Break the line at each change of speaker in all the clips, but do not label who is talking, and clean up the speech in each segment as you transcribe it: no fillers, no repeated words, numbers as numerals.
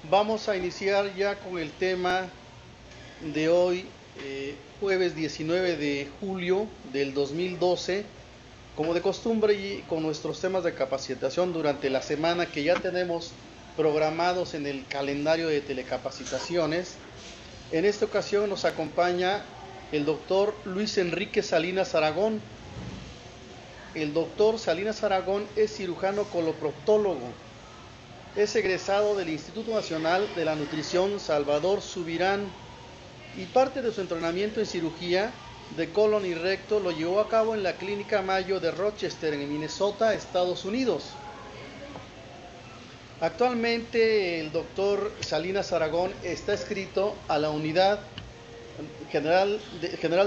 Vamos a iniciar ya con el tema de hoy, jueves 19 de julio del 2012, como de costumbre y con nuestros temas de capacitación durante la semana que ya tenemos programados en el calendario de telecapacitaciones. En esta ocasión nos acompaña el doctor Luis Enrique Salinas Aragón. El doctor Salinas Aragón es cirujano coloproctólogo. Es egresado del Instituto Nacional de la Nutrición Salvador Subirán y parte de su entrenamiento en cirugía de colon y recto lo llevó a cabo en la Clínica Mayo de Rochester, en Minnesota, Estados Unidos. Actualmente el doctor Salinas Aragón está adscrito a la Unidad General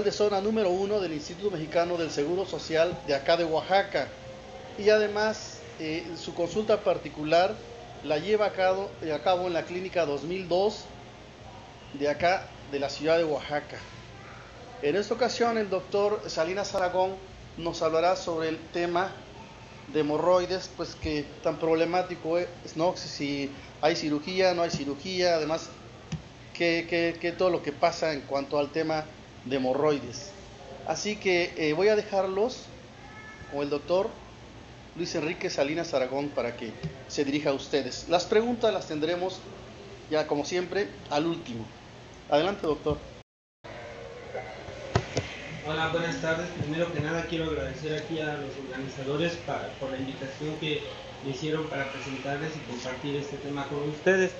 de Zona número 1 del Instituto Mexicano del Seguro Social de acá de Oaxaca, y además su consulta particular la lleva a cabo en la Clínica 2002 de acá de la ciudad de Oaxaca. En esta ocasión el doctor Salinas Aragón nos hablará sobre el tema de hemorroides, pues que tan problemático es, ¿no? Si hay cirugía, no hay cirugía, además que todo lo que pasa en cuanto al tema de hemorroides. Así que voy a dejarlos con el doctor Luis Enrique Salinas Aragón para que se dirija a ustedes. Las preguntas las tendremos ya, como siempre, al último. Adelante, doctor.
Hola, buenas tardes. Primero que nada quiero agradecer aquí a los organizadores por la invitación que me hicieron para presentarles y compartir este tema con ustedes.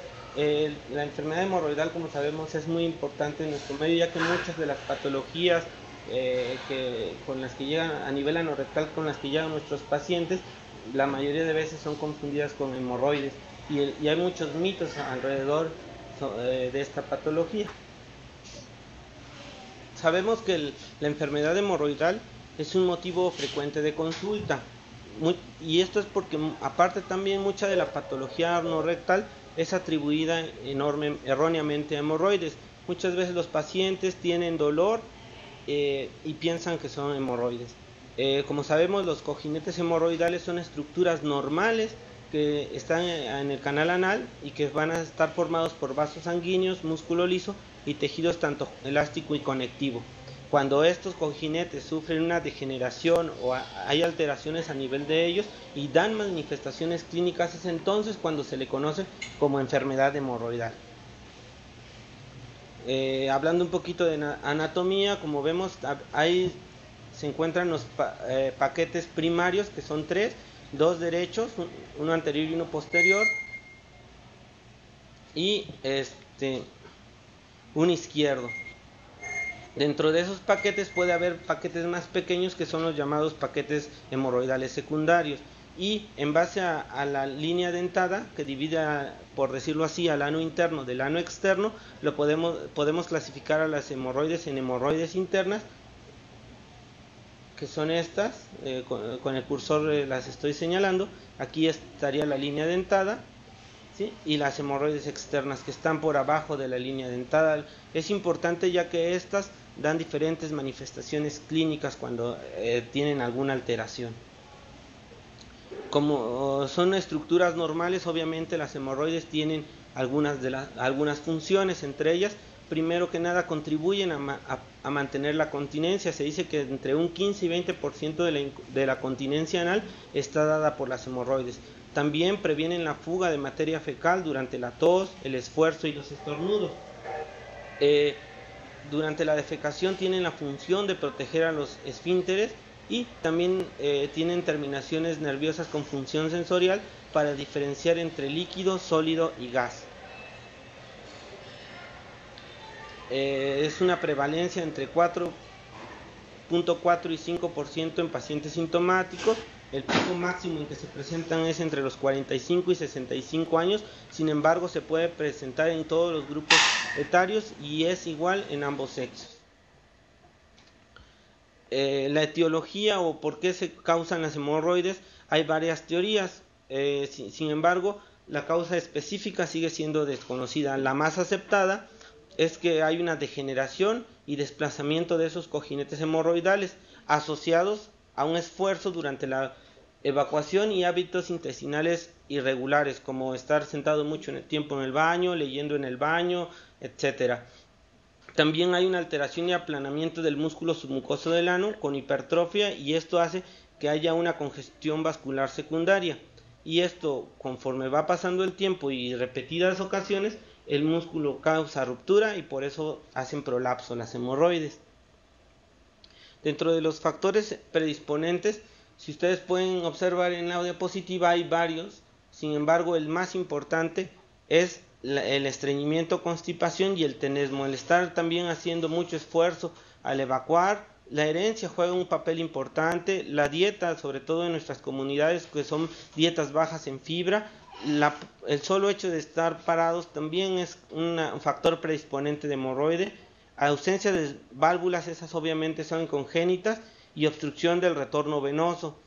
La enfermedad hemorroidal, como sabemos, es muy importante en nuestro medio, ya que muchas de las patologías con las que llegan a nivel anorrectal, con las que llegan nuestros pacientes, la mayoría de veces son confundidas con hemorroides y hay muchos mitos alrededor de esta patología. Sabemos que la enfermedad hemorroidal es un motivo frecuente de consulta, y esto es porque aparte también mucha de la patología anorrectal es atribuida erróneamente a hemorroides. Muchas veces los pacientes tienen dolor y piensan que son hemorroides. Como sabemos, los cojinetes hemorroidales son estructuras normales que están en el canal anal y que van a estar formados por vasos sanguíneos, músculo liso y tejidos tanto elástico y conectivo. Cuando estos cojinetes sufren una degeneración o hay alteraciones a nivel de ellos y dan manifestaciones clínicas, es entonces cuando se le conoce como enfermedad hemorroidal. Hablando un poquito de anatomía, como vemos, ahí se encuentran los paquetes primarios, que son tres, dos derechos, uno anterior y uno posterior, y un izquierdo. Dentro de esos paquetes puede haber paquetes más pequeños, que son los llamados paquetes hemorroidales secundarios, y en base a la línea dentada que divide, por decirlo así, al ano interno del ano externo, podemos clasificar a las hemorroides en hemorroides internas, que son estas, con el cursor las estoy señalando. Aquí estaría la línea dentada, ¿sí? Y las hemorroides externas, que están por abajo de la línea dentada. Es importante, ya que estas dan diferentes manifestaciones clínicas cuando tienen alguna alteración. Como son estructuras normales, obviamente las hemorroides tienen algunas funciones. Entre ellas, primero que nada, contribuyen a mantener la continencia. Se dice que entre un 15 y 20% de la continencia anal está dada por las hemorroides. También previenen la fuga de materia fecal durante la tos, el esfuerzo y los estornudos. Durante la defecación tienen la función de proteger a los esfínteres, y también tienen terminaciones nerviosas con función sensorial para diferenciar entre líquido, sólido y gas. Es una prevalencia entre 4.4 y 5% en pacientes sintomáticos. El pico máximo en que se presentan es entre los 45 y 65 años. Sin embargo, se puede presentar en todos los grupos etarios y es igual en ambos sexos. La etiología o por qué se causan las hemorroides, hay varias teorías. Sin embargo, la causa específica sigue siendo desconocida. La más aceptada es que hay una degeneración y desplazamiento de esos cojinetes hemorroidales asociados a un esfuerzo durante la Evacuación y hábitos intestinales irregulares, como estar sentado mucho en el tiempo en el baño, leyendo en el baño, etcétera. También hay una alteración y aplanamiento del músculo submucoso del ano con hipertrofia, y esto hace que haya una congestión vascular secundaria. Y esto, conforme va pasando el tiempo y repetidas ocasiones, el músculo causa ruptura y por eso hacen prolapso las hemorroides. Dentro de los factores predisponentes, si ustedes pueden observar en la diapositiva, hay varios. Sin embargo, el más importante es el estreñimiento, constipación y el tenesmo. El estar también haciendo mucho esfuerzo al evacuar. La herencia juega un papel importante. La dieta, sobre todo en nuestras comunidades que son dietas bajas en fibra, el solo hecho de estar parados también es un factor predisponente de hemorroide. Ausencia de válvulas, esas obviamente son congénitas, y obstrucción del retorno venoso.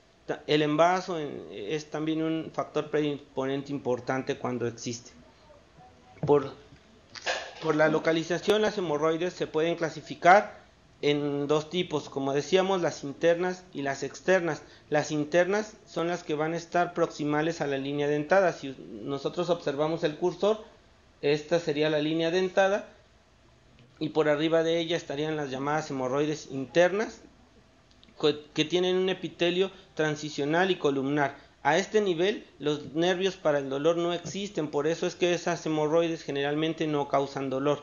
El envaso es también un factor predisponente importante cuando existe. Por la localización, las hemorroides se pueden clasificar en dos tipos, como decíamos, las internas y las externas. Las internas son las que van a estar proximales a la línea dentada. Si nosotros observamos el cursor, esta sería la línea dentada, y por arriba de ella estarían las llamadas hemorroides internas, que tienen un epitelio transicional y columnar. A este nivel los nervios para el dolor no existen, por eso es que esas hemorroides generalmente no causan dolor,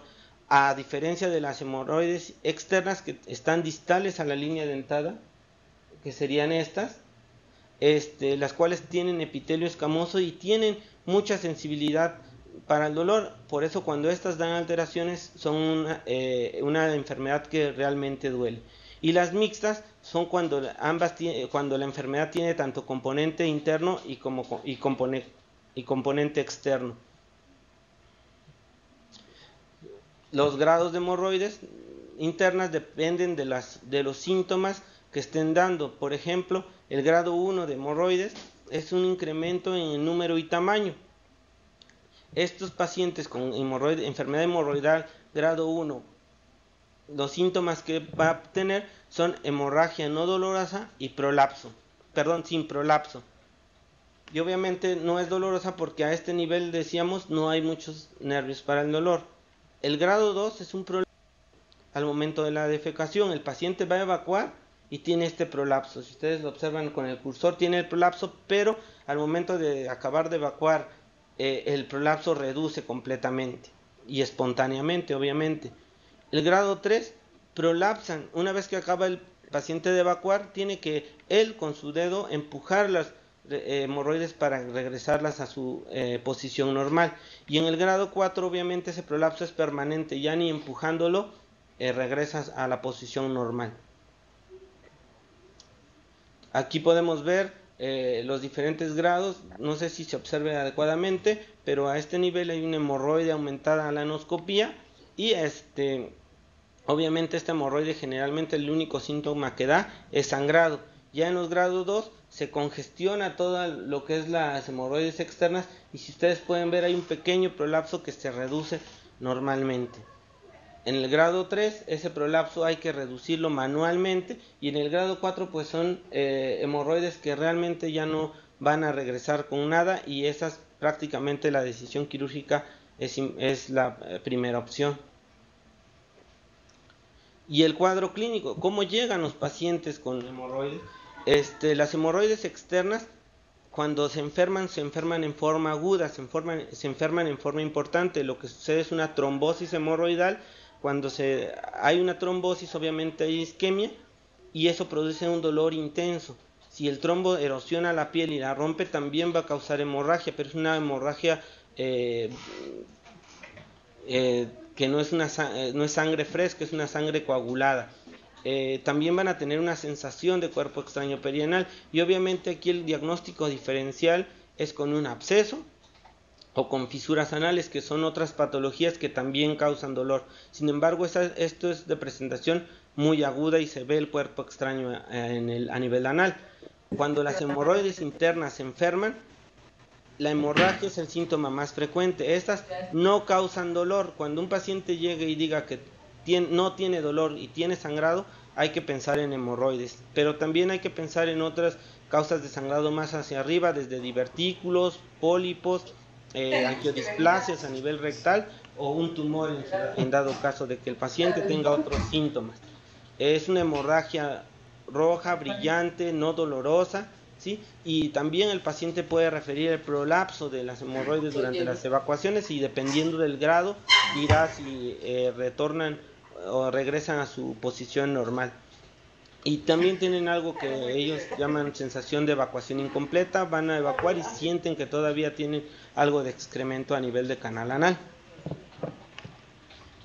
a diferencia de las hemorroides externas que están distales a la línea dentada, que serían estas, las cuales tienen epitelio escamoso y tienen mucha sensibilidad para el dolor. Por eso cuando estas dan alteraciones son una enfermedad que realmente duele. Y las mixtas son cuando la enfermedad tiene tanto componente interno y componente externo. Los grados de hemorroides internas dependen de los síntomas que estén dando. Por ejemplo, el grado 1 de hemorroides es un incremento en el número y tamaño. Estos pacientes con enfermedad hemorroidal grado 1, los síntomas que va a tener son hemorragia no dolorosa y sin prolapso. Y obviamente no es dolorosa porque a este nivel, decíamos, no hay muchos nervios para el dolor. El grado 2 es un prolapso. Al momento de la defecación, el paciente va a evacuar y tiene este prolapso. Si ustedes lo observan con el cursor, tiene el prolapso, pero al momento de acabar de evacuar, el prolapso reduce completamente y espontáneamente, obviamente. El grado 3, prolapsan. Una vez que acaba el paciente de evacuar, tiene que él con su dedo empujar las hemorroides para regresarlas a su posición normal. Y en el grado 4, obviamente, ese prolapso es permanente, ya ni empujándolo regresas a la posición normal. Aquí podemos ver los diferentes grados. No sé si se observe adecuadamente, pero a este nivel hay una hemorroide aumentada a la anoscopía, y obviamente esta hemorroide generalmente el único síntoma que da es sangrado. Ya en los grados 2 se congestiona todo lo que es las hemorroides externas, y si ustedes pueden ver hay un pequeño prolapso que se reduce normalmente. En el grado 3 ese prolapso hay que reducirlo manualmente, y en el grado 4 pues son hemorroides que realmente ya no van a regresar con nada, y esas prácticamente la decisión quirúrgica es la primera opción. Y el cuadro clínico, ¿cómo llegan los pacientes con hemorroides? Las hemorroides externas, cuando se enferman en forma aguda, se enferman en forma importante. Lo que sucede es una trombosis hemorroidal. Cuando hay una trombosis, obviamente hay isquemia, y eso produce un dolor intenso. Si el trombo erosiona la piel y la rompe, también va a causar hemorragia, pero es una hemorragia que no es sangre fresca, es una sangre coagulada. También van a tener una sensación de cuerpo extraño perianal, y obviamente aquí el diagnóstico diferencial es con un absceso o con fisuras anales, que son otras patologías que también causan dolor. Sin embargo, esto es de presentación muy aguda y se ve el cuerpo extraño a nivel anal. Cuando las hemorroides internas se enferman, la hemorragia es el síntoma más frecuente. Estas no causan dolor. Cuando un paciente llegue y diga que no tiene dolor y tiene sangrado, hay que pensar en hemorroides, pero también hay que pensar en otras causas de sangrado más hacia arriba, desde divertículos, pólipos, angiodisplasias a nivel rectal o un tumor en dado caso de que el paciente tenga otros síntomas. Es una hemorragia roja, brillante, no dolorosa, ¿sí? Y también el paciente puede referir el prolapso de las hemorroides durante las evacuaciones y dependiendo del grado dirá si retornan o regresan a su posición normal. Y también tienen algo que ellos llaman sensación de evacuación incompleta, van a evacuar y sienten que todavía tienen algo de excremento a nivel de canal anal.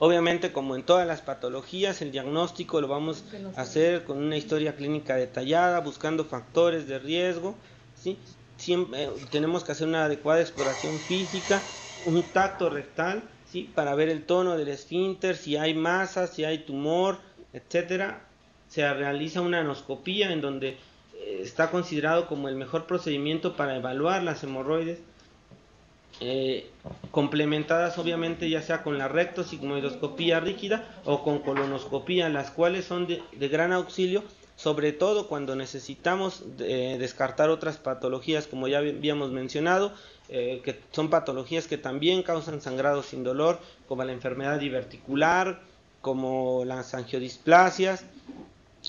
Obviamente, como en todas las patologías, el diagnóstico lo vamos a hacer con una historia clínica detallada, buscando factores de riesgo, ¿sí? Siempre, tenemos que hacer una adecuada exploración física, un tacto rectal, ¿sí? Para ver el tono del esfínter, si hay masa, si hay tumor, etcétera. Se realiza una anoscopía en donde está considerado como el mejor procedimiento para evaluar las hemorroides, complementadas obviamente ya sea con la rectosigmoidoscopía rígida o con colonoscopía, las cuales son de gran auxilio, sobre todo cuando necesitamos descartar otras patologías como ya habíamos mencionado, que son patologías que también causan sangrado sin dolor, como la enfermedad diverticular, como las angiodisplasias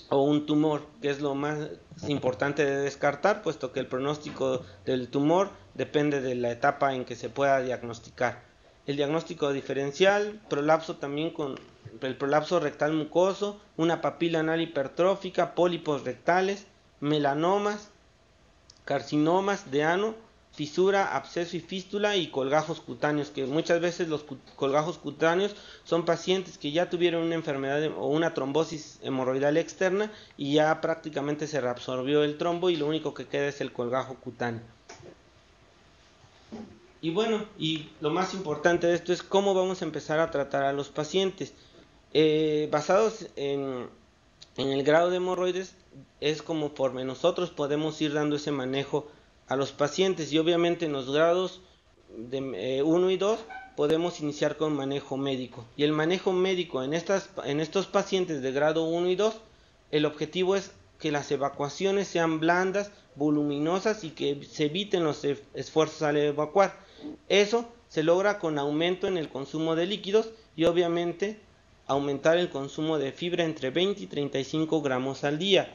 o un tumor, que es lo más importante de descartar, puesto que el pronóstico del tumor depende de la etapa en que se pueda diagnosticar. El diagnóstico diferencial, prolapso también con el prolapso rectal mucoso, una papila anal hipertrófica, pólipos rectales, melanomas, carcinomas de ano, fisura, absceso y fístula y colgajos cutáneos, que muchas veces los colgajos cutáneos son pacientes que ya tuvieron una enfermedad o una trombosis hemorroidal externa y ya prácticamente se reabsorbió el trombo y lo único que queda es el colgajo cutáneo. Y bueno, y lo más importante de esto es cómo vamos a empezar a tratar a los pacientes. Basados en el grado de hemorroides es como conforme nosotros podemos ir dando ese manejo a los pacientes, y obviamente en los grados de 1 y 2 podemos iniciar con manejo médico, y el manejo médico en estos pacientes de grado 1 y 2, el objetivo es que las evacuaciones sean blandas, voluminosas y que se eviten los esfuerzos al evacuar. Eso se logra con aumento en el consumo de líquidos y obviamente aumentar el consumo de fibra entre 20 y 35 gramos al día.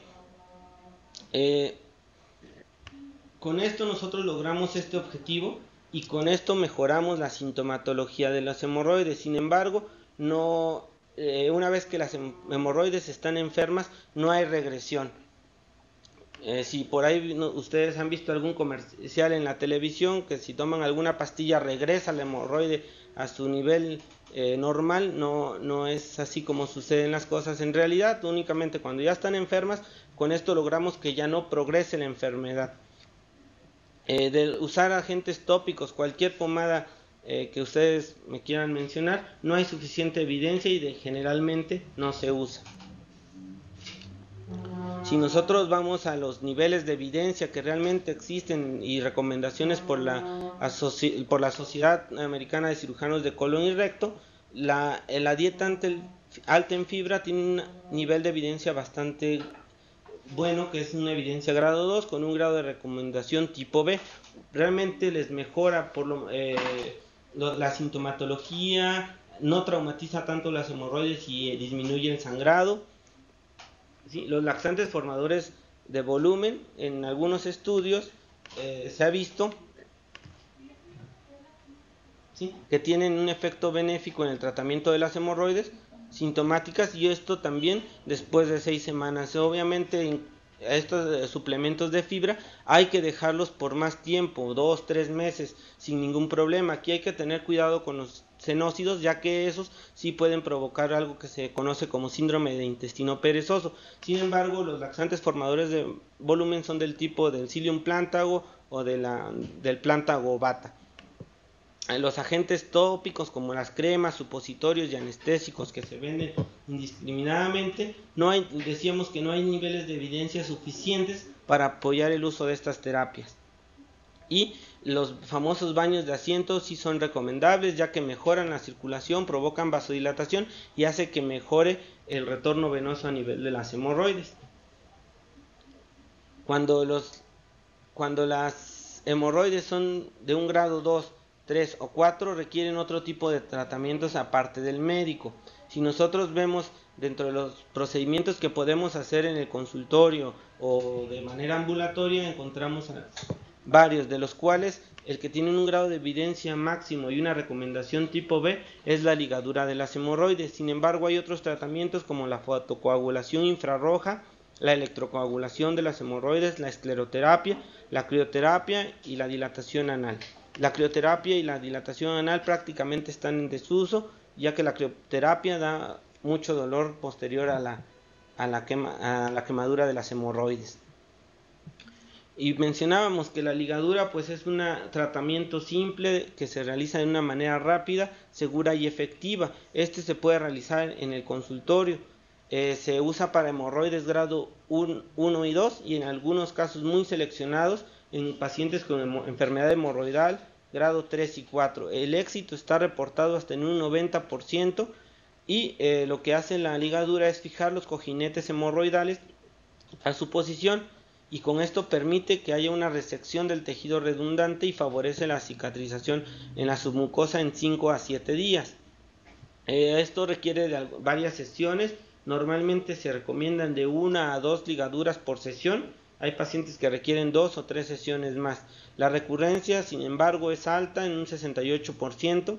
Con esto nosotros logramos este objetivo y con esto mejoramos la sintomatología de las hemorroides. Sin embargo, una vez que las hemorroides están enfermas, no hay regresión. Si por ahí ustedes han visto algún comercial en la televisión que si toman alguna pastilla regresa la hemorroide a su nivel normal, no es así como suceden las cosas en realidad. Únicamente cuando ya están enfermas, con esto logramos que ya no progrese la enfermedad. De usar agentes tópicos, cualquier pomada que ustedes me quieran mencionar, no hay suficiente evidencia y generalmente no se usa. Si nosotros vamos a los niveles de evidencia que realmente existen y recomendaciones por la Sociedad Americana de Cirujanos de Colon y Recto, la dieta alta en fibra tiene un nivel de evidencia bastante bueno, que es una evidencia grado 2 con un grado de recomendación tipo B. Realmente les mejora la sintomatología, no traumatiza tanto las hemorroides y disminuye el sangrado. ¿Sí? Los laxantes formadores de volumen, en algunos estudios se ha visto, ¿sí?, que tienen un efecto benéfico en el tratamiento de las hemorroides sintomáticas, y esto también después de 6 semanas. Obviamente estos suplementos de fibra hay que dejarlos por más tiempo, 2-3 meses sin ningún problema. Aquí hay que tener cuidado con los xenócidos, ya que esos sí pueden provocar algo que se conoce como síndrome de intestino perezoso. Sin embargo, los laxantes formadores de volumen son del tipo del Psyllium plantago o del Plantago bata. Los agentes tópicos como las cremas, supositorios y anestésicos que se venden indiscriminadamente, decíamos que no hay niveles de evidencia suficientes para apoyar el uso de estas terapias. Y los famosos baños de asiento sí son recomendables, ya que mejoran la circulación, provocan vasodilatación y hace que mejore el retorno venoso a nivel de las hemorroides. Cuando los cuando las hemorroides son de un grado 2, 3 o 4, requieren otro tipo de tratamientos aparte del médico. Si nosotros vemos dentro de los procedimientos que podemos hacer en el consultorio o de manera ambulatoria, encontramos varios, de los cuales el que tiene un grado de evidencia máximo y una recomendación tipo B es la ligadura de las hemorroides. Sin embargo, hay otros tratamientos como la fotocoagulación infrarroja, la electrocoagulación de las hemorroides, la escleroterapia, la crioterapia y la dilatación anal. La crioterapia y la dilatación anal prácticamente están en desuso, ya que la crioterapia da mucho dolor posterior a la quemadura de las hemorroides. Y mencionábamos que la ligadura pues es un tratamiento simple que se realiza de una manera rápida, segura y efectiva. Este se puede realizar en el consultorio. Se usa para hemorroides grado 1 y 2 y en algunos casos muy seleccionados en pacientes con enfermedad hemorroidal grado 3 y 4. El éxito está reportado hasta en un 90% y lo que hace la ligadura es fijar los cojinetes hemorroidales a su posición, y con esto permite que haya una resección del tejido redundante y favorece la cicatrización en la submucosa en 5 a 7 días. Esto requiere de varias sesiones. Normalmente se recomiendan de 1 a 2 ligaduras por sesión. Hay pacientes que requieren 2 o 3 sesiones más. La recurrencia, sin embargo, es alta en un 68%.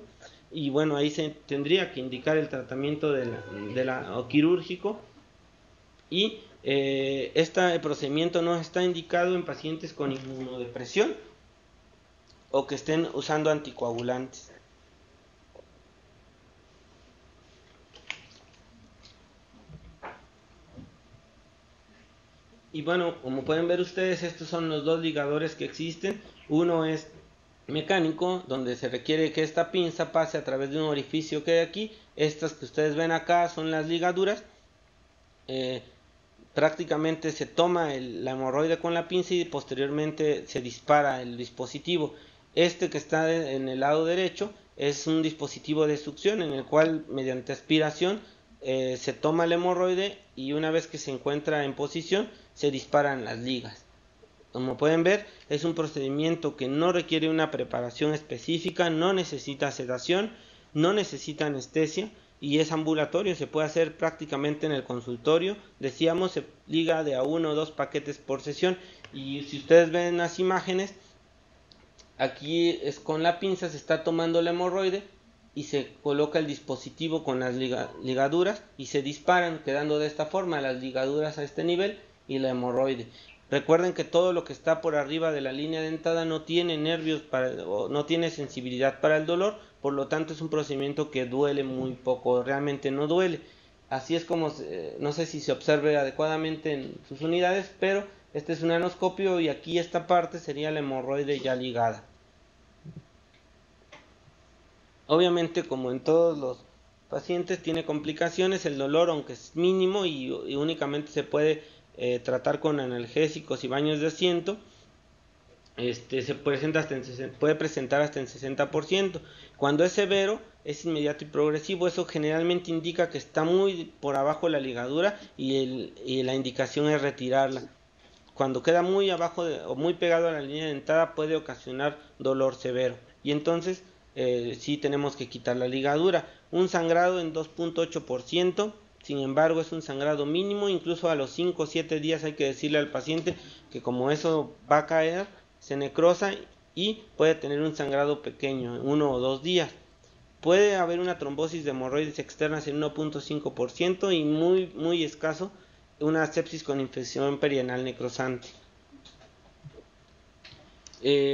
Y bueno, ahí se tendría que indicar el tratamiento o quirúrgico. Y este procedimiento no está indicado en pacientes con inmunodepresión o que estén usando anticoagulantes. Y bueno, como pueden ver ustedes, estos son los dos ligadores que existen. Uno es mecánico, donde se requiere que esta pinza pase a través de un orificio que hay aquí. Estas que ustedes ven acá son las ligaduras. Prácticamente se toma la hemorroide con la pinza y posteriormente se dispara el dispositivo. Este que está en el lado derecho es un dispositivo de succión en el cual mediante aspiración se toma la hemorroide y una vez que se encuentra en posición se disparan las ligas. Como pueden ver, es un procedimiento que no requiere una preparación específica, no necesita sedación, no necesita anestesia y es ambulatorio, se puede hacer prácticamente en el consultorio. Decíamos, se liga de a 1 o 2 paquetes por sesión, y si ustedes ven las imágenes, aquí es con la pinza, se está tomando la hemorroide y se coloca el dispositivo con las ligaduras y se disparan, quedando de esta forma las ligaduras a este nivel y la hemorroide. Recuerden que todo lo que está por arriba de la línea dentada no tiene nervios o no tiene sensibilidad para el dolor, por lo tanto es un procedimiento que duele muy poco, realmente no duele. Así es como, no sé si se observe adecuadamente en sus unidades, pero este es un anoscopio y aquí esta parte sería la hemorroide ya ligada. Obviamente, como en todos los pacientes, tiene complicaciones. El dolor, aunque es mínimo y únicamente se puede tratar con analgésicos y baños de asiento, se puede presentar hasta en 60%. Cuando es severo, es inmediato y progresivo. Eso generalmente indica que está muy por abajo la ligadura y la indicación es retirarla. Cuando queda muy abajo o muy pegado a la línea dentada, puede ocasionar dolor severo y entonces sí tenemos que quitar la ligadura. Un sangrado en 2.8%. Sin embargo, es un sangrado mínimo. Incluso a los 5 o 7 días hay que decirle al paciente que como eso va a caer, se necrosa y puede tener un sangrado pequeño en 1 o 2 días. Puede haber una trombosis de hemorroides externas en 1.5% y muy escaso una sepsis con infección perianal necrosante.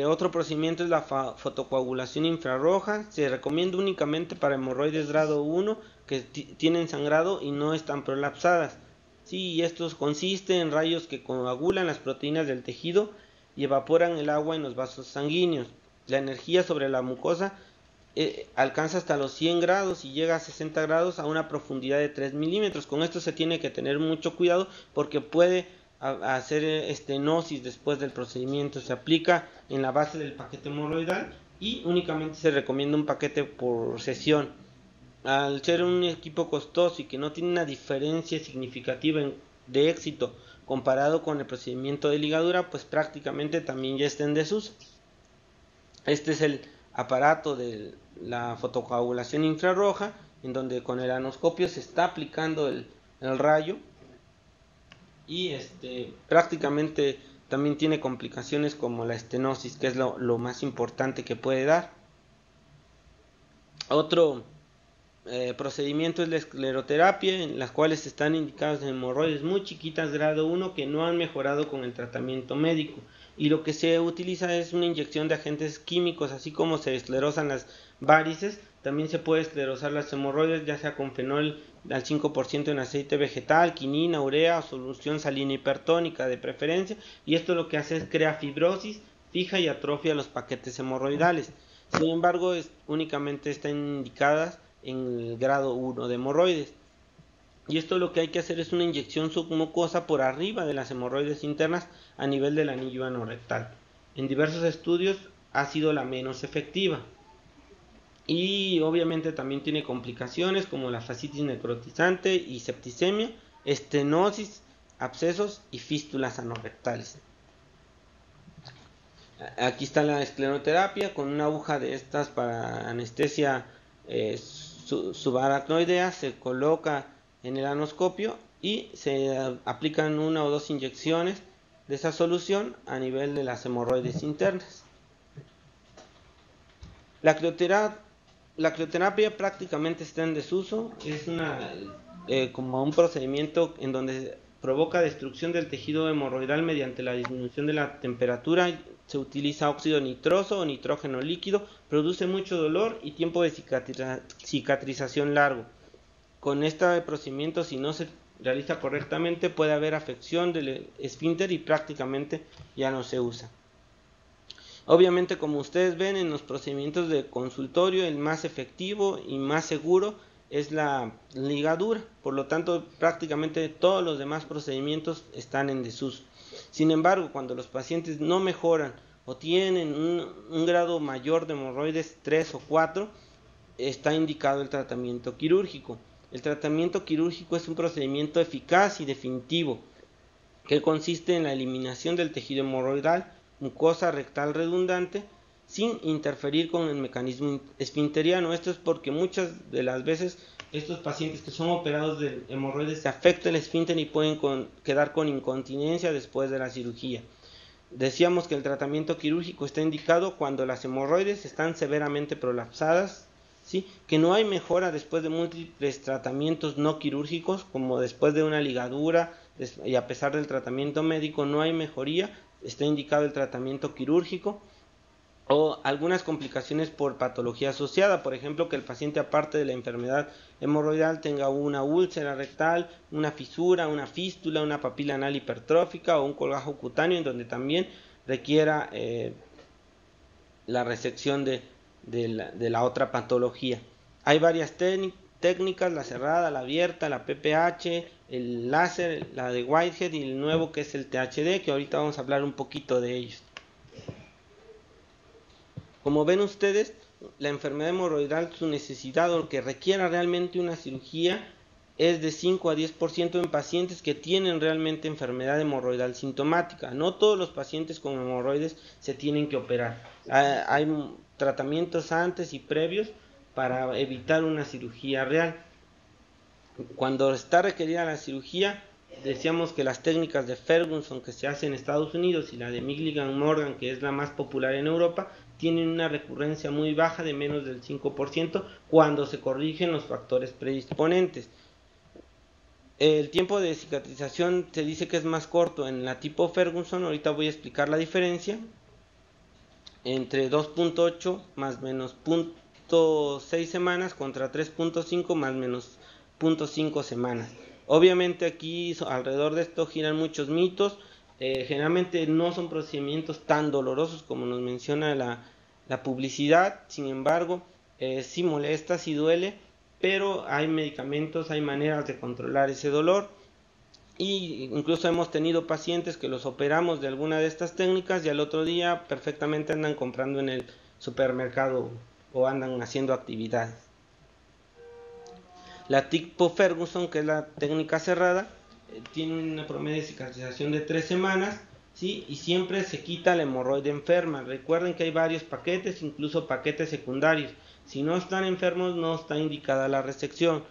Otro procedimiento es la fotocoagulación infrarroja. Se recomienda únicamente para hemorroides grado 1 que tienen sangrado y no están prolapsadas. Sí, estos consiste en rayos que coagulan las proteínas del tejido y evaporan el agua en los vasos sanguíneos. La energía sobre la mucosa alcanza hasta los 100 grados y llega a 60 grados a una profundidad de 3 milímetros. Con esto se tiene que tener mucho cuidado porque puede hacer estenosis después del procedimiento. Se aplica en la base del paquete hemorroidal y únicamente se recomienda un paquete por sesión. Al ser un equipo costoso y que no tiene una diferencia significativa de éxito comparado con el procedimiento de ligadura, pues prácticamente también ya está en desuso. Este es el aparato de la fotocoagulación infrarroja, en donde con el anoscopio se está aplicando el rayo, y prácticamente también tiene complicaciones como la estenosis, que es lo más importante que puede dar. Otro procedimiento es la escleroterapia, en las cuales están indicadas hemorroides muy chiquitas grado 1 que no han mejorado con el tratamiento médico, y lo que se utiliza es una inyección de agentes químicos. Así como se esclerosan las varices, también se puede esclerosar las hemorroides, ya sea con fenol al 5% en aceite vegetal, quinina, urea o solución salina hipertónica de preferencia, y esto lo que hace es crea fibrosis, fija y atrofia los paquetes hemorroidales. Sin embargo, únicamente están indicadas en el grado 1 de hemorroides, y esto lo que hay que hacer es una inyección submucosa por arriba de las hemorroides internas a nivel del anillo anorrectal. En diversos estudios ha sido la menos efectiva, y obviamente también tiene complicaciones como la fascitis necrotizante y septicemia, estenosis, abscesos y fístulas anorrectales. Aquí está la escleroterapia con una aguja de estas para anestesia subaracnoidea. Se coloca en el anoscopio y se aplican 1 o 2 inyecciones de esa solución a nivel de las hemorroides internas. La crioterapia prácticamente está en desuso. Es como un procedimiento en donde provoca destrucción del tejido hemorroidal mediante la disminución de la temperatura. Se utiliza óxido nitroso o nitrógeno líquido, produce mucho dolor y tiempo de cicatrización largo. Con este procedimiento, si no se realiza correctamente, puede haber afección del esfínter y prácticamente ya no se usa. Obviamente, como ustedes ven, en los procedimientos de consultorio el más efectivo y más seguro es la ligadura. Por lo tanto, prácticamente todos los demás procedimientos están en desuso. Sin embargo, cuando los pacientes no mejoran o tienen un grado mayor de hemorroides 3 o 4, está indicado el tratamiento quirúrgico. El tratamiento quirúrgico es un procedimiento eficaz y definitivo que consiste en la eliminación del tejido hemorroidal, mucosa rectal redundante, sin interferir con el mecanismo esfinteriano. Esto es porque muchas de las veces estos pacientes que son operados de hemorroides se afecta el esfínter y pueden quedar con incontinencia después de la cirugía. Decíamos que el tratamiento quirúrgico está indicado cuando las hemorroides están severamente prolapsadas, ¿sí? Que no hay mejora después de múltiples tratamientos no quirúrgicos, como después de una ligadura, y a pesar del tratamiento médico no hay mejoría, está indicado el tratamiento quirúrgico. O algunas complicaciones por patología asociada, por ejemplo, que el paciente, aparte de la enfermedad hemorroidal, tenga una úlcera rectal, una fisura, una fístula, una papila anal hipertrófica o un colgajo cutáneo, en donde también requiera la resección de la otra patología. Hay varias técnicas: la cerrada, la abierta, la PPH, el láser, la de Whitehead y el nuevo que es el THD, que ahorita vamos a hablar un poquito de ellos. Como ven ustedes, la enfermedad hemorroidal, su necesidad o que requiera realmente una cirugía es de 5 a 10% en pacientes que tienen realmente enfermedad hemorroidal sintomática. No todos los pacientes con hemorroides se tienen que operar. Hay tratamientos antes y previos para evitar una cirugía real. Cuando está requerida la cirugía, decíamos que las técnicas de Ferguson, que se hace en Estados Unidos, y la de Milligan-Morgan, que es la más popular en Europa, tienen una recurrencia muy baja de menos del 5% cuando se corrigen los factores predisponentes. El tiempo de cicatrización se dice que es más corto en la tipo Ferguson. Ahorita voy a explicar la diferencia entre 2.8 más menos 0.6 semanas contra 3.5 más menos 0.5 semanas. Obviamente aquí alrededor de esto giran muchos mitos. Generalmente no son procedimientos tan dolorosos como nos menciona la publicidad. Sin embargo, sí molesta, sí duele, pero hay medicamentos, hay maneras de controlar ese dolor. Y incluso hemos tenido pacientes que los operamos de alguna de estas técnicas y al otro día perfectamente andan comprando en el supermercado o andan haciendo actividades. La tipo Ferguson, que es la técnica cerrada, tiene una promedio de cicatrización de 3 semanas, ¿sí? Y siempre se quita la hemorroide enferma. Recuerden que hay varios paquetes, incluso paquetes secundarios. Si no están enfermos, no está indicada la resección.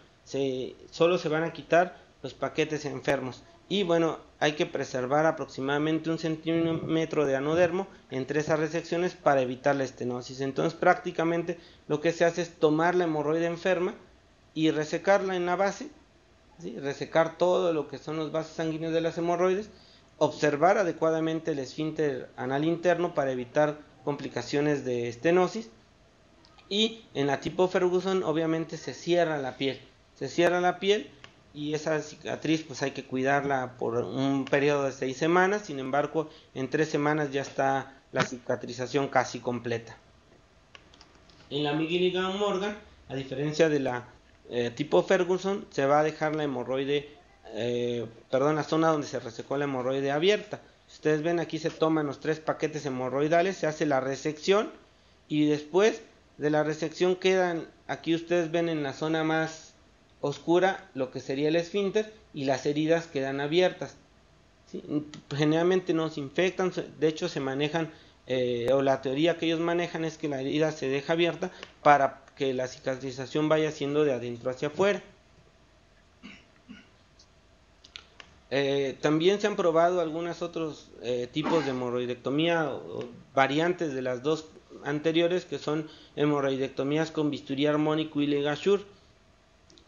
Solo se van a quitar los paquetes enfermos. Y bueno, hay que preservar aproximadamente 1 centímetro de anodermo entre esas resecciones para evitar la estenosis. Entonces prácticamente lo que se hace es tomar la hemorroide enferma y resecarla en la base, ¿sí? Resecar todo lo que son los vasos sanguíneos de las hemorroides, observar adecuadamente el esfínter anal interno para evitar complicaciones de estenosis. Y en la tipo Ferguson obviamente se cierra la piel y esa cicatriz pues hay que cuidarla por un periodo de 6 semanas. Sin embargo, en 3 semanas ya está la cicatrización casi completa. En la Milligan-Morgan, a diferencia de la tipo Ferguson, se va a dejar la hemorroide, la zona donde se resecó la hemorroide abierta. Si ustedes ven, aquí se toman los 3 paquetes hemorroidales, se hace la resección y después de la resección quedan, aquí ustedes ven en la zona más oscura lo que sería el esfínter y las heridas quedan abiertas, ¿sí? Generalmente no se infectan, de hecho se manejan, o la teoría que ellos manejan es que la herida se deja abierta para que la cicatrización vaya siendo de adentro hacia afuera. También se han probado algunos otros tipos de hemorroidectomía o variantes de las dos anteriores, que son hemorroidectomías con bisturí armónico y ligashur.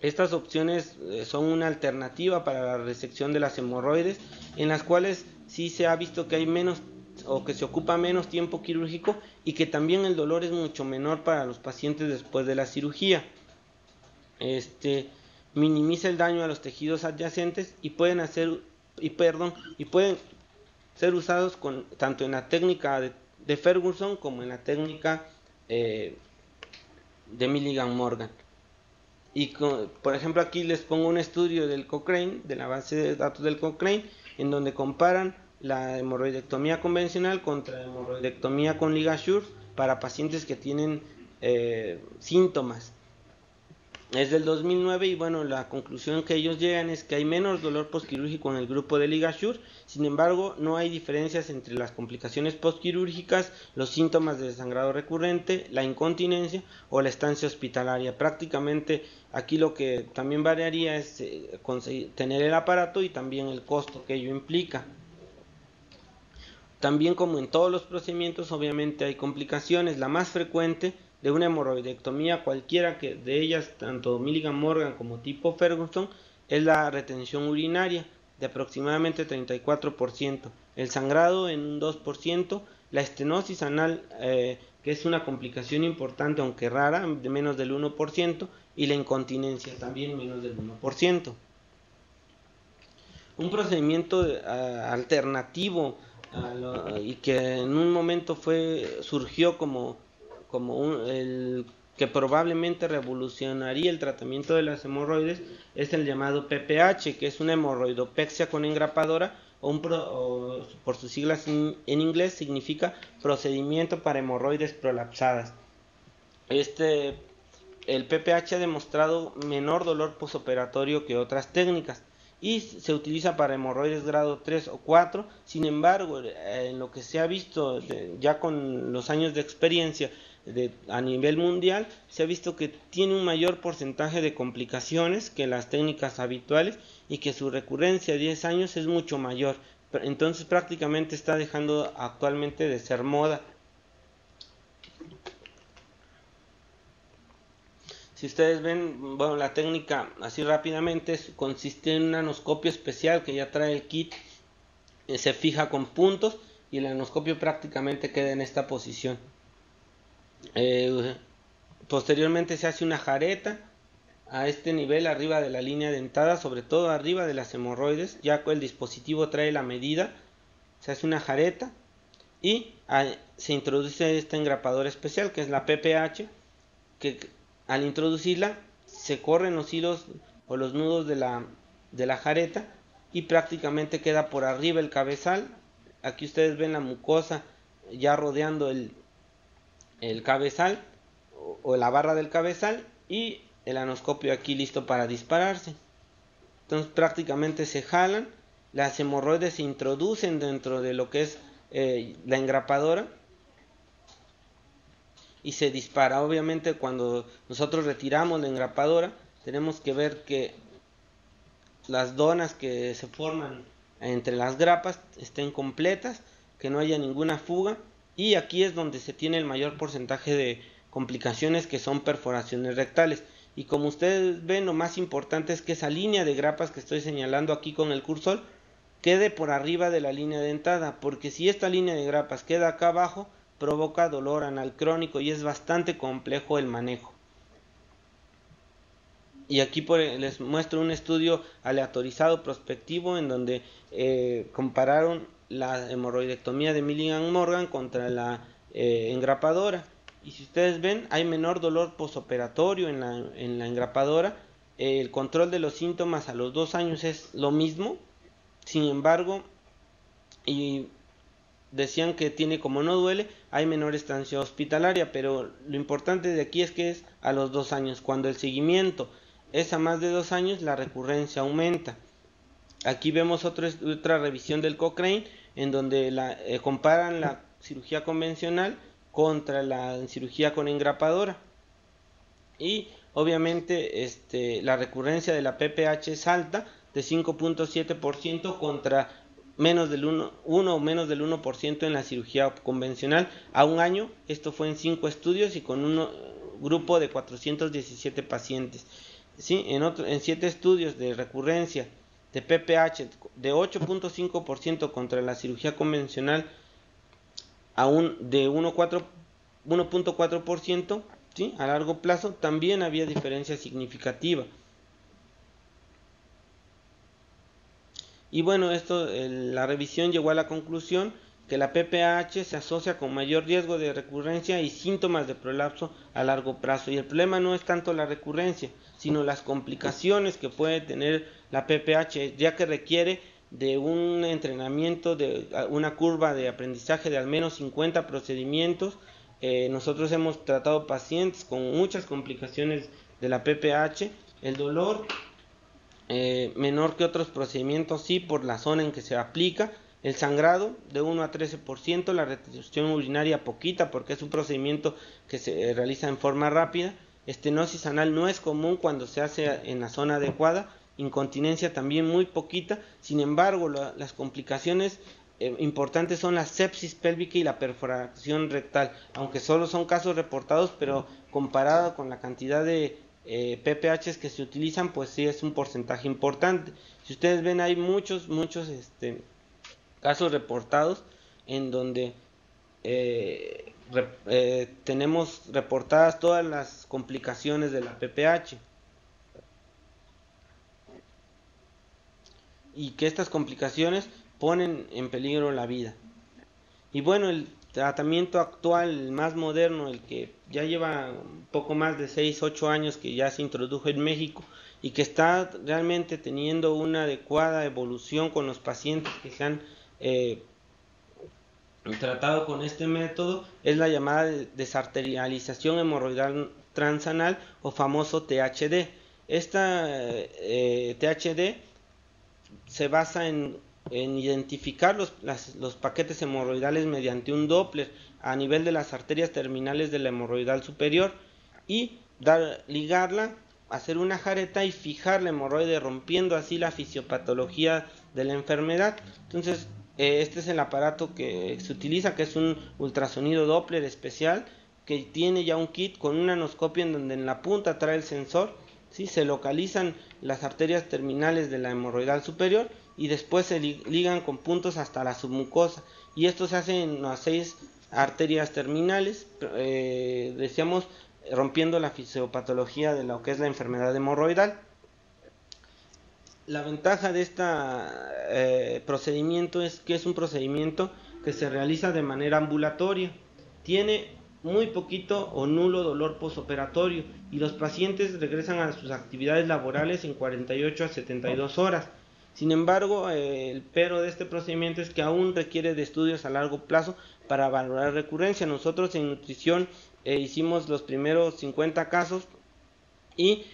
Estas opciones son una alternativa para la resección de las hemorroides, en las cuales sí se ha visto que hay menos o que se ocupa menos tiempo quirúrgico y que también el dolor es mucho menor para los pacientes después de la cirugía. Minimiza el daño a los tejidos adyacentes y pueden ser usados tanto en la técnica de Ferguson como en la técnica de Milligan-Morgan. Por ejemplo, aquí les pongo un estudio del Cochrane, de la base de datos del Cochrane, en donde comparan la hemorroidectomía convencional contra la hemorroidectomía con ligashur para pacientes que tienen síntomas. Es del 2009 y bueno, la conclusión que ellos llegan es que hay menos dolor postquirúrgico en el grupo de ligashur. Sin embargo, no hay diferencias entre las complicaciones postquirúrgicas, los síntomas de sangrado recurrente, la incontinencia o la estancia hospitalaria. Prácticamente aquí lo que también variaría es tener el aparato y también el costo que ello implica. También, como en todos los procedimientos, obviamente hay complicaciones. La más frecuente de una hemorroidectomía, cualquiera que de ellas, tanto Milligan-Morgan como tipo Ferguson, es la retención urinaria de aproximadamente 34%, el sangrado en un 2%, la estenosis anal, que es una complicación importante aunque rara, de menos del 1%, y la incontinencia también menos del 1%. Un procedimiento alternativo y que en un momento surgió como el que probablemente revolucionaría el tratamiento de las hemorroides es el llamado PPH, que es una hemorroidopexia con engrapadora o por sus siglas en inglés significa procedimiento para hemorroides prolapsadas. El PPH ha demostrado menor dolor postoperatorio que otras técnicas y se utiliza para hemorroides grado 3 o 4. Sin embargo, en lo que se ha visto ya con los años de experiencia a nivel mundial, se ha visto que tiene un mayor porcentaje de complicaciones que las técnicas habituales y que su recurrencia a 10 años es mucho mayor. Entonces prácticamente está dejando actualmente de ser moda. Si ustedes ven, bueno, la técnica así rápidamente consiste en un anoscopio especial que ya trae el kit, se fija con puntos y el anoscopio prácticamente queda en esta posición. Posteriormente se hace una jareta a este nivel arriba de la línea dentada, sobre todo arriba de las hemorroides. Ya el dispositivo trae la medida, se hace una jareta y se introduce esta engrapadora especial que es la PPH, que al introducirla se corren los hilos o los nudos de la jareta y prácticamente queda por arriba el cabezal. Aquí ustedes ven la mucosa ya rodeando el cabezal o la barra del cabezal y el anoscopio aquí listo para dispararse. entonces prácticamente se jalan, las hemorroides se introducen dentro de lo que es la engrapadora y se dispara. Obviamente cuando nosotros retiramos la engrapadora tenemos que ver que las donas que se forman entre las grapas estén completas, que no haya ninguna fuga, y aquí es donde se tiene el mayor porcentaje de complicaciones, que son perforaciones rectales. Y como ustedes ven, lo más importante es que esa línea de grapas que estoy señalando aquí con el cursor quede por arriba de la línea dentada, porque si esta línea de grapas queda acá abajo provoca dolor anal crónico y es bastante complejo el manejo. Y aquí les muestro un estudio aleatorizado prospectivo en donde compararon la hemorroidectomía de Milligan Morgan contra la engrapadora. Y si ustedes ven, hay menor dolor posoperatorio en la engrapadora. El control de los síntomas a los 2 años es lo mismo. Sin embargo, y decían que tiene, como no duele, hay menor estancia hospitalaria, pero lo importante de aquí es que es a los 2 años. Cuando el seguimiento es a más de 2 años, la recurrencia aumenta. Aquí vemos otra revisión del Cochrane, en donde comparan la cirugía convencional contra la cirugía con engrapadora. Y obviamente la recurrencia de la PPH es alta, de 5.7% contra menos del 1 o menos del 1% en la cirugía convencional a un año. Esto fue en 5 estudios y con un grupo de 417 pacientes. ¿Sí? En 7 estudios de recurrencia de PPH de 8.5% contra la cirugía convencional de 1.4%, ¿sí? A largo plazo también había diferencia significativa. Y bueno, la revisión llegó a la conclusión que la PPH se asocia con mayor riesgo de recurrencia y síntomas de prolapso a largo plazo. Y el problema no es tanto la recurrencia, sino las complicaciones que puede tener la PPH, ya que requiere de un entrenamiento, de una curva de aprendizaje de al menos 50 procedimientos. Nosotros hemos tratado pacientes con muchas complicaciones de la PPH. El dolor menor que otros procedimientos, sí, por la zona en que se aplica. El sangrado de 1 a 13%, la retención urinaria poquita porque es un procedimiento que se realiza en forma rápida. Estenosis anal no es común cuando se hace en la zona adecuada. Incontinencia también muy poquita. Sin embargo, las complicaciones importantes son la sepsis pélvica y la perforación rectal, aunque solo son casos reportados, pero comparado con la cantidad de PPHs que se utilizan, pues sí es un porcentaje importante. Si ustedes ven, hay muchos casos reportados en donde tenemos reportadas todas las complicaciones de la PPH y que estas complicaciones ponen en peligro la vida. Y bueno, el tratamiento actual, el más moderno, el que ya lleva un poco más de 6-8 años que ya se introdujo en México y que está realmente teniendo una adecuada evolución con los pacientes que se han tratado con este método, es la llamada desarterialización hemorroidal transanal o famoso THD. Esta THD se basa en identificar los paquetes hemorroidales mediante un Doppler a nivel de las arterias terminales de la hemorroidal superior y ligarla, hacer una jareta y fijar la hemorroide, rompiendo así la fisiopatología de la enfermedad. Entonces este es el aparato que se utiliza, que es un ultrasonido Doppler especial que tiene ya un kit con una anoscopia en donde en la punta trae el sensor. ¿Sí? Se localizan las arterias terminales de la hemorroidal superior y después se ligan con puntos hasta la submucosa, y esto se hace en las 6 arterias terminales, decíamos, rompiendo la fisiopatología de lo que es la enfermedad hemorroidal. La ventaja de este procedimiento es que es un procedimiento que se realiza de manera ambulatoria, tiene muy poquito o nulo dolor posoperatorio y los pacientes regresan a sus actividades laborales en 48 a 72 horas. Sin embargo, el pero de este procedimiento es que aún requiere de estudios a largo plazo para valorar recurrencia. Nosotros en nutrición hicimos los primeros 50 casos y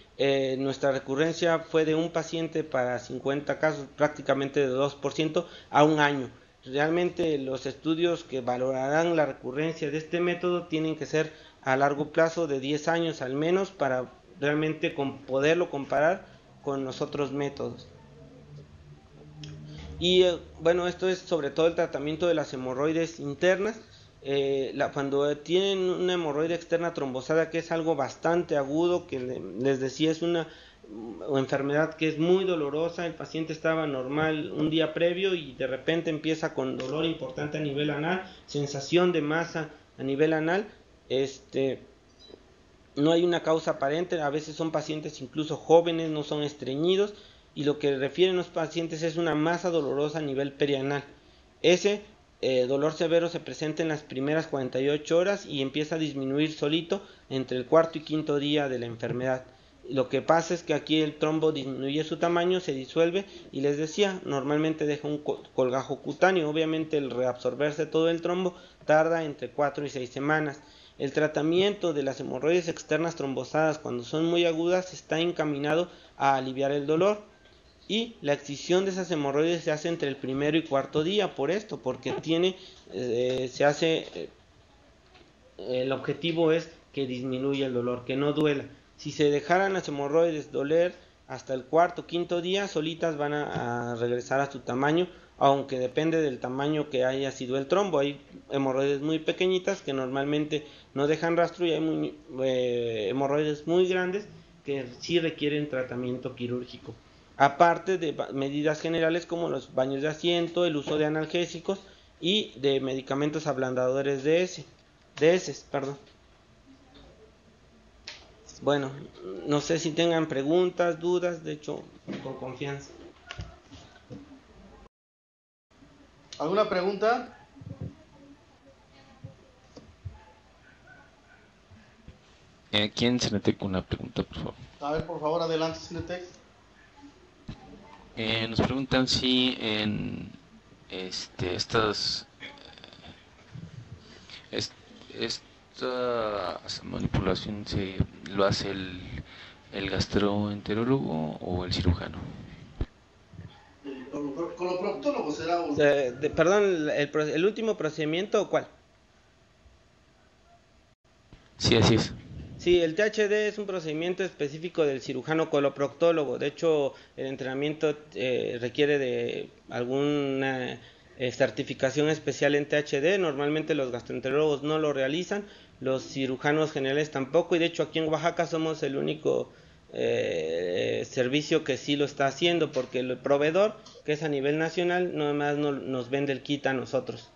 nuestra recurrencia fue de un paciente para 50 casos, prácticamente de 2% a un año. Realmente los estudios que valorarán la recurrencia de este método tienen que ser a largo plazo, de 10 años al menos, para realmente poderlo comparar con los otros métodos. Y bueno, esto es sobre todo el tratamiento de las hemorroides internas. Cuando tienen una hemorroide externa trombosada, que es algo bastante agudo, que les decía es una enfermedad que es muy dolorosa. El paciente estaba normal un día previo y de repente empieza con dolor importante a nivel anal, sensación de masa a nivel anal. No hay una causa aparente, a veces son pacientes incluso jóvenes, no son estreñidos, y lo que refieren los pacientes es una masa dolorosa a nivel perianal. Ese dolor severo se presenta en las primeras 48 horas y empieza a disminuir solito entre el cuarto y quinto día de la enfermedad. Lo que pasa es que aquí el trombo disminuye su tamaño, se disuelve y les decía, normalmente deja un colgajo cutáneo. Obviamente el reabsorberse todo el trombo tarda entre 4 y 6 semanas. El tratamiento de las hemorroides externas trombosadas cuando son muy agudas está encaminado a aliviar el dolor, y la excisión de esas hemorroides se hace entre el primero y cuarto día, porque el objetivo es que disminuya el dolor, que no duela. Si se dejaran las hemorroides doler hasta el cuarto o quinto día, solitas van a regresar a su tamaño, aunque depende del tamaño que haya sido el trombo. Hay hemorroides muy pequeñitas que normalmente no dejan rastro, y hay hemorroides muy grandes que sí requieren tratamiento quirúrgico. Aparte de medidas generales como los baños de asiento, el uso de analgésicos y de medicamentos ablandadores de heces, perdón. Bueno, no sé si tengan preguntas, dudas, de hecho, con confianza.
¿Alguna pregunta?
Aquí en Cenetec una pregunta, por favor.
A ver, por favor, adelante, Cinetec.
Nos preguntan si en estas esta manipulación lo hace el gastroenterólogo o el cirujano.
Coloproctólogo será.
Perdón, el último procedimiento, ¿cuál?
Sí, así es.
Sí, el THD es un procedimiento específico del cirujano coloproctólogo. De hecho, el entrenamiento requiere de alguna certificación especial en THD. Normalmente los gastroenterólogos no lo realizan, los cirujanos generales tampoco, y de hecho aquí en Oaxaca somos el único servicio que sí lo está haciendo, porque el proveedor, que es a nivel nacional, nada más nos vende el kit a nosotros.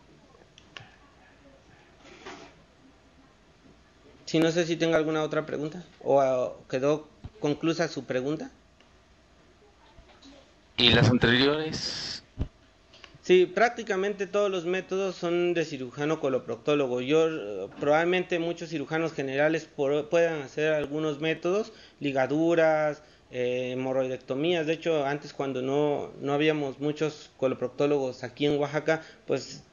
Sí, no sé si tenga alguna otra pregunta o quedó conclusa su pregunta.
¿Y las anteriores?
Sí, prácticamente todos los métodos son de cirujano coloproctólogo. Probablemente muchos cirujanos generales puedan hacer algunos métodos, ligaduras, hemorroidectomías. De hecho, antes, cuando no habíamos muchos coloproctólogos aquí en Oaxaca, pues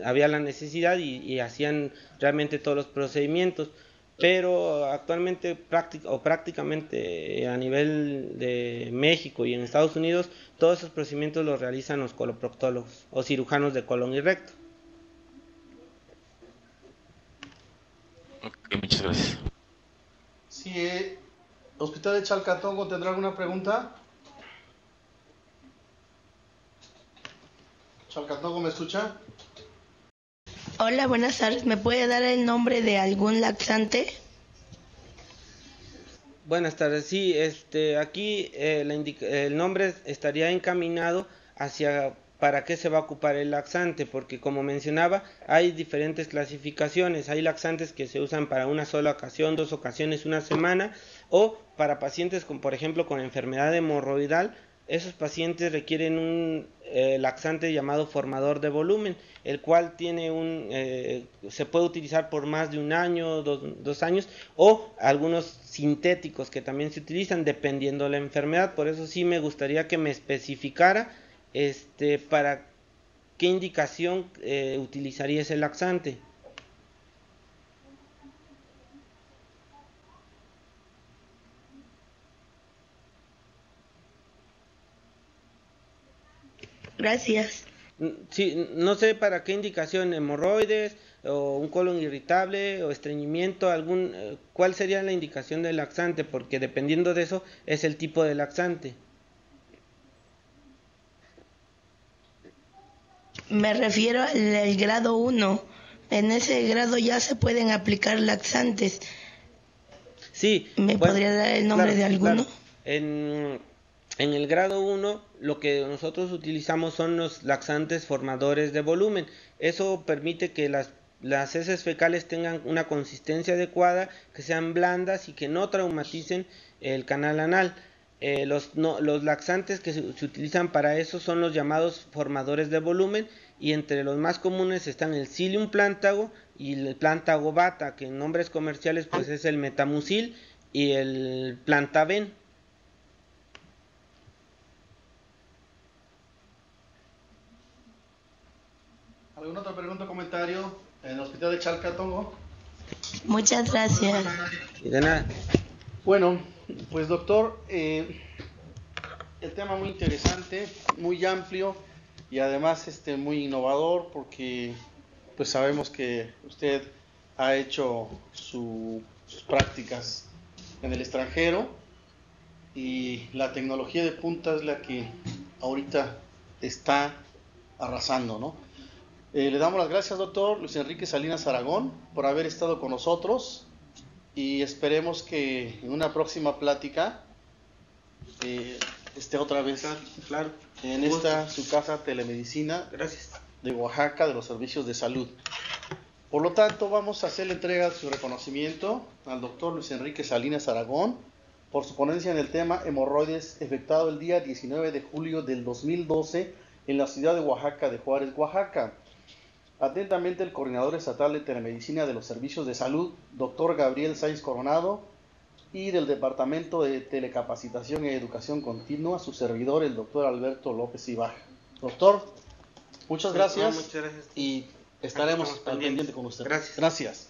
había la necesidad y hacían realmente todos los procedimientos. Pero actualmente prácticamente a nivel de México y en Estados Unidos, todos esos procedimientos los realizan los coloproctólogos o cirujanos de colon y recto.
Ok, muchas gracias.
Sí, Hospital de Chalcatongo, ¿tendrá alguna pregunta? Chalcatongo, ¿me escucha?
Hola, buenas tardes. ¿Me puede dar el nombre de algún laxante?
Buenas tardes. Sí, aquí el nombre estaría encaminado hacia para qué se va a ocupar el laxante, porque como mencionaba, hay diferentes clasificaciones. Hay laxantes que se usan para una sola ocasión, 2 ocasiones, una semana, o para pacientes con, por ejemplo, con enfermedad hemorroidal. Esos pacientes requieren un laxante llamado formador de volumen, el cual se puede utilizar por más de un año, 2 años, o algunos sintéticos que también se utilizan dependiendo de la enfermedad. Por eso sí me gustaría que me especificara para qué indicación utilizaría ese laxante.
Gracias.
Sí, no sé para qué indicación, hemorroides o un colon irritable o estreñimiento, ¿cuál sería la indicación del laxante? Porque dependiendo de eso es el tipo de laxante.
Me refiero al grado 1. En ese grado ya se pueden aplicar laxantes.
Sí.
¿Me podría dar el nombre de alguno?
Claro. En el grado 1 lo que nosotros utilizamos son los laxantes formadores de volumen. Eso permite que las heces fecales tengan una consistencia adecuada, que sean blandas y que no traumaticen el canal anal. Los laxantes que se utilizan para eso son los llamados formadores de volumen, y entre los más comunes están el Psyllium Plantago y el Plantago Bata, que en nombres comerciales pues es el Metamucil y el Plantaben.
¿Alguna otra pregunta o comentario en el hospital de Chalcatongo?
Muchas gracias.
Y de nada.
Bueno, pues doctor, el tema muy interesante, muy amplio y además muy innovador, porque pues sabemos que usted ha hecho sus prácticas en el extranjero y la tecnología de punta es la que ahorita está arrasando, ¿no? Le damos las gracias, doctor Luis Enrique Salinas Aragón, por haber estado con nosotros, y esperemos que en una próxima plática esté otra vez
Claro.
en esta su casa Telemedicina
Gracias.
de Oaxaca, de los servicios de salud. Por lo tanto, vamos a hacer la entrega de su reconocimiento al doctor Luis Enrique Salinas Aragón por su ponencia en el tema hemorroides, efectuado el día 19 de julio del 2012 en la ciudad de Oaxaca de Juárez, Oaxaca. Atentamente el coordinador estatal de telemedicina de los servicios de salud, doctor Gabriel Sáenz Coronado, y del departamento de telecapacitación y educación continua, su servidor, el doctor Alberto López Ibaja. Doctor, muchas gracias,
Muchas gracias.
y estaremos al pendiente con usted.
Gracias.
Gracias.